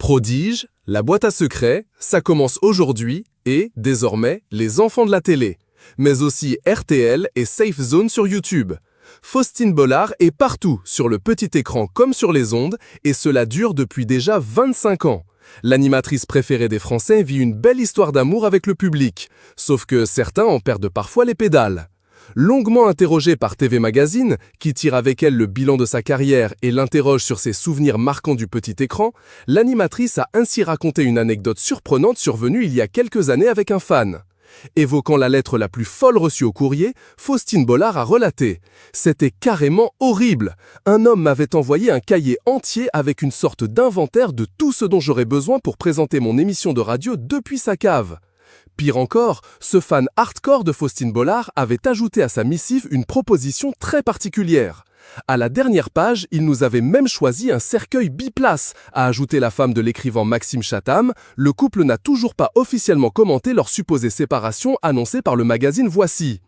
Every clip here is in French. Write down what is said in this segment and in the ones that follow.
Prodige, la boîte à secrets, ça commence aujourd'hui et, désormais, les enfants de la télé. Mais aussi RTL et Safe Zone sur YouTube. Faustine Bollard est partout, sur le petit écran comme sur les ondes, et cela dure depuis déjà 25 ans. L'animatrice préférée des Français vit une belle histoire d'amour avec le public, sauf que certains en perdent parfois les pédales. Longuement interrogée par TV Magazine, qui tire avec elle le bilan de sa carrière et l'interroge sur ses souvenirs marquants du petit écran, l'animatrice a ainsi raconté une anecdote surprenante survenue il y a quelques années avec un fan. Évoquant la lettre la plus folle reçue au courrier, Faustine Bollard a relaté « C'était carrément horrible. Un homme m'avait envoyé un cahier entier avec une sorte d'inventaire de tout ce dont j'aurais besoin pour présenter mon émission de radio depuis sa cave. » Pire encore, ce fan hardcore de Faustine Bollard avait ajouté à sa missive une proposition très particulière. À la dernière page, il nous avait même choisi un cercueil biplace, a ajouté la femme de l'écrivain Maxime Chatham. Le couple n'a toujours pas officiellement commenté leur supposée séparation annoncée par le magazine Voici.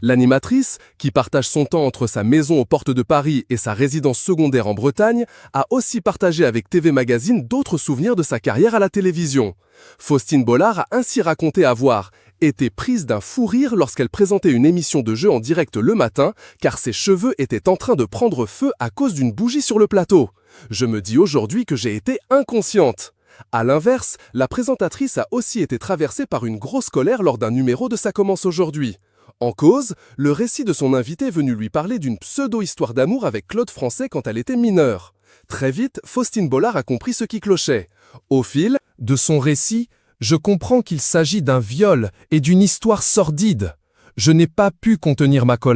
L'animatrice, qui partage son temps entre sa maison aux portes de Paris et sa résidence secondaire en Bretagne, a aussi partagé avec TV Magazine d'autres souvenirs de sa carrière à la télévision. Faustine Bollard a ainsi raconté avoir été prise d'un fou rire lorsqu'elle présentait une émission de jeu en direct le matin, car ses cheveux étaient en train de prendre feu à cause d'une bougie sur le plateau. Je me dis aujourd'hui que j'ai été inconsciente. À l'inverse, la présentatrice a aussi été traversée par une grosse colère lors d'un numéro de Ça commence aujourd'hui. En cause, le récit de son invité venu lui parler d'une pseudo-histoire d'amour avec Claude Français quand elle était mineure. Très vite, Faustine Bollard a compris ce qui clochait. Au fil de son récit, je comprends qu'il s'agit d'un viol et d'une histoire sordide. Je n'ai pas pu contenir ma colère.